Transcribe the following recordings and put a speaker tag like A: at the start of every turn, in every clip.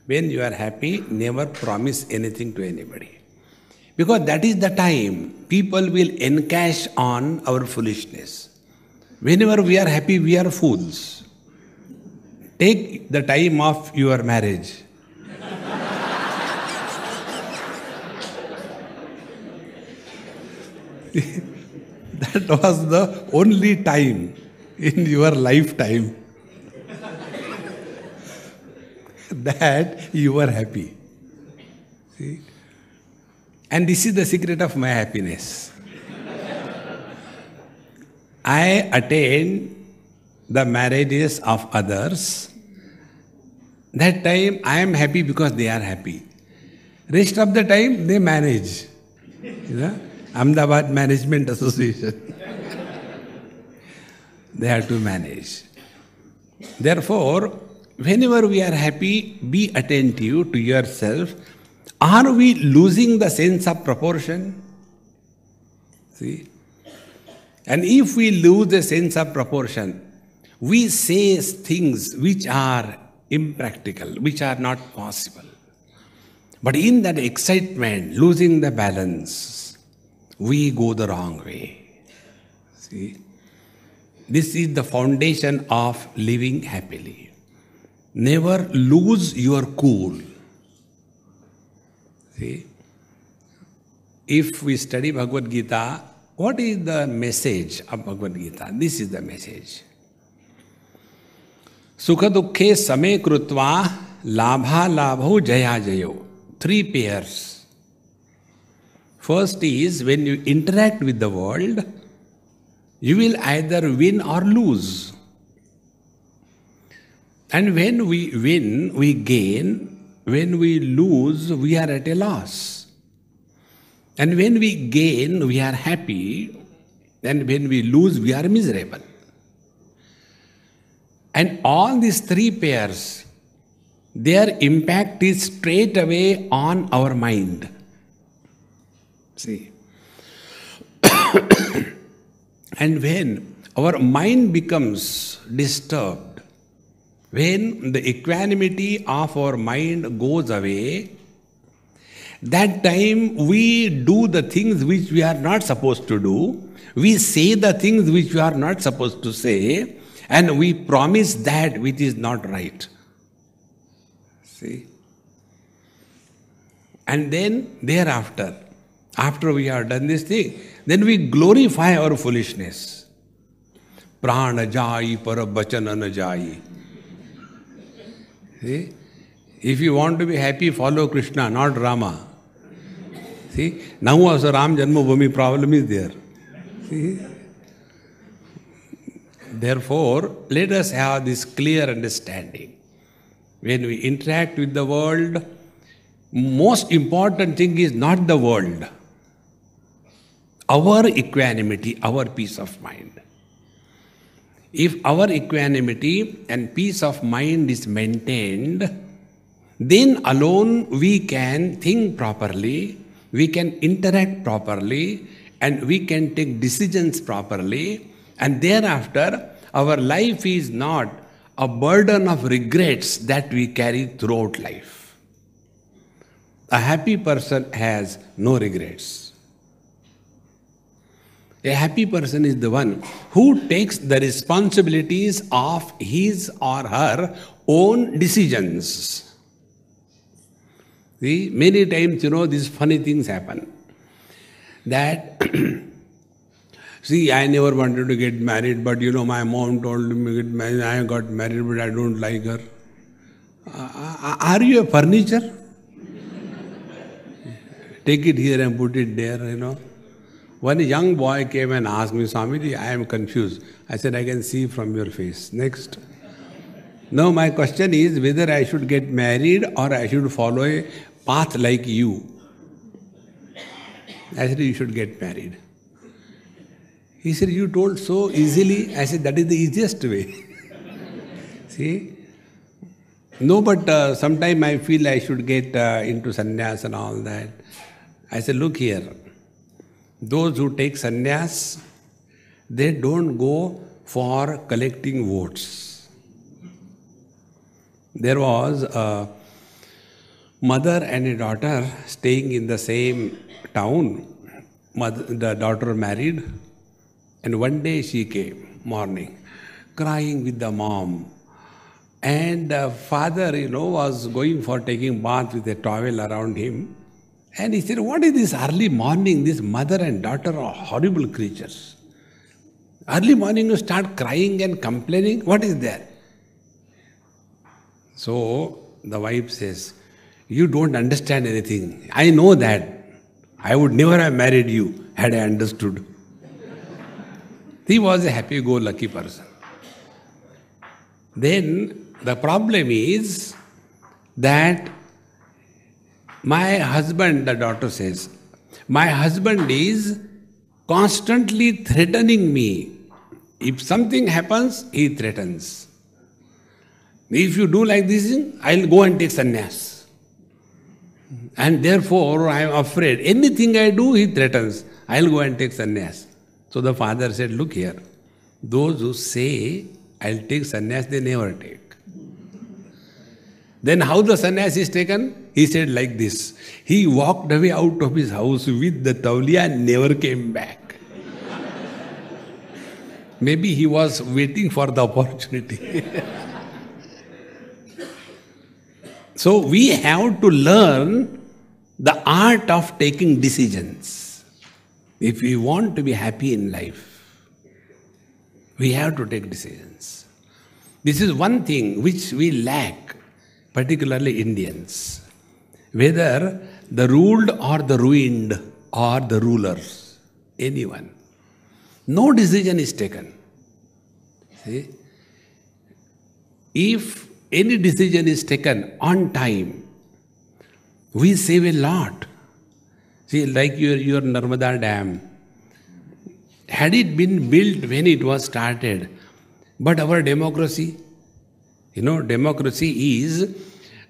A: When you are happy, never promise anything to anybody. Because that is the time people will encash on our foolishness. Whenever we are happy, we are fools. Take the time of your marriage. That was the only time in your lifetime that you were happy. See? And this is the secret of my happiness. I attend the marriages of others. That time I am happy because they are happy. Rest of the time they manage. You know? Ahmedabad Management Association. They have to manage. Therefore, whenever we are happy, be attentive to yourself. Are we losing the sense of proportion? See? And if we lose the sense of proportion, we say things which are impractical, which are not possible. But in that excitement, losing the balance, we go the wrong way. See? This is the foundation of living happily. Never lose your cool. See? If we study Bhagavad Gita, what is the message of Bhagavad Gita? This is the message. Sukha dukkhe same krutva labha labho jaya jayo. 3 pairs. First is when you interact with the world, you will either win or lose. And when we win, we gain. When we lose, we are at a loss. And when we gain, we are happy. And when we lose, we are miserable. And all these 3 pairs, their impact is straight away on our mind. See? And when our mind becomes disturbed, when the equanimity of our mind goes away, that time we do the things which we are not supposed to do, we say the things which we are not supposed to say, and we promise that which is not right. See? And then thereafter, after we have done this thing, then we glorify our foolishness. Prana jai par bachana na jai. See? If you want to be happy, follow Krishna, not Rama. See? Now also Ram Janmabhoomi problem is there. See? Therefore, let us have this clear understanding. When we interact with the world, most important thing is not the world. Our equanimity, our peace of mind. If our equanimity and peace of mind is maintained, then alone we can think properly, we can interact properly, and we can take decisions properly, and thereafter our life is not a burden of regrets that we carry throughout life. A happy person has no regrets. A happy person is the one who takes the responsibilities of his or her own decisions. See, many times, these funny things happen. That, see, I never wanted to get married, but my mom told me to get married. I got married, but I don't like her. Are you a furniture? Take it here and put it there, One young boy came and asked me, Swamiji, I am confused. I said, I can see from your face. Next. Now my question is whether I should get married or I should follow a path like you. I said, you should get married. He said, you told so easily. I said, that is the easiest way. See? No, but sometime I feel I should get into sannyas and all that. I said, look here. Those who take sannyas, they don't go for collecting votes. There was mother and a daughter staying in the same town. The daughter married, and one day she came, morning, crying with the mom. And the father, was going for taking bath with a towel around him. And he said, what is this early morning? This mother and daughter are horrible creatures. Early morning you start crying and complaining. What is there? So the wife says, you don't understand anything. I know that. I would never have married you had I understood. He was a happy-go-lucky person. Then the problem is that my husband, the daughter says, my husband is constantly threatening me. If something happens, he threatens. If you do like this, I'll go and take sannyas. And therefore, I am afraid. Anything I do, he threatens. I'll go and take sannyas. So the father said, look here, those who say, I'll take sannyas, they never take. Then how the sannyas is taken? He said like this. He walked away out of his house with the tauliya and never came back. Maybe he was waiting for the opportunity. So we have to learn the art of taking decisions. If we want to be happy in life, we have to take decisions. This is one thing which we lack, particularly Indians. Whether the ruled or the ruined or the rulers, anyone. No decision is taken. See? If any decision is taken on time, we save a lot. See, like your Narmada Dam. Had it been built when it was started, but our democracy, democracy is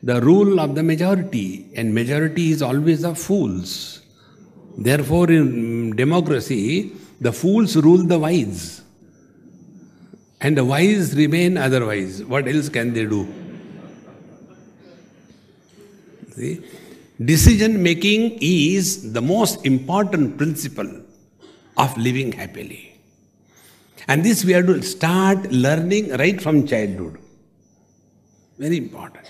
A: the rule of the majority, and majority is always the fools. Therefore, in democracy, the fools rule the wise. And the wise remain otherwise. What else can they do? See? Decision making is the most important principle of living happily. And this we have to start learning right from childhood. Very important.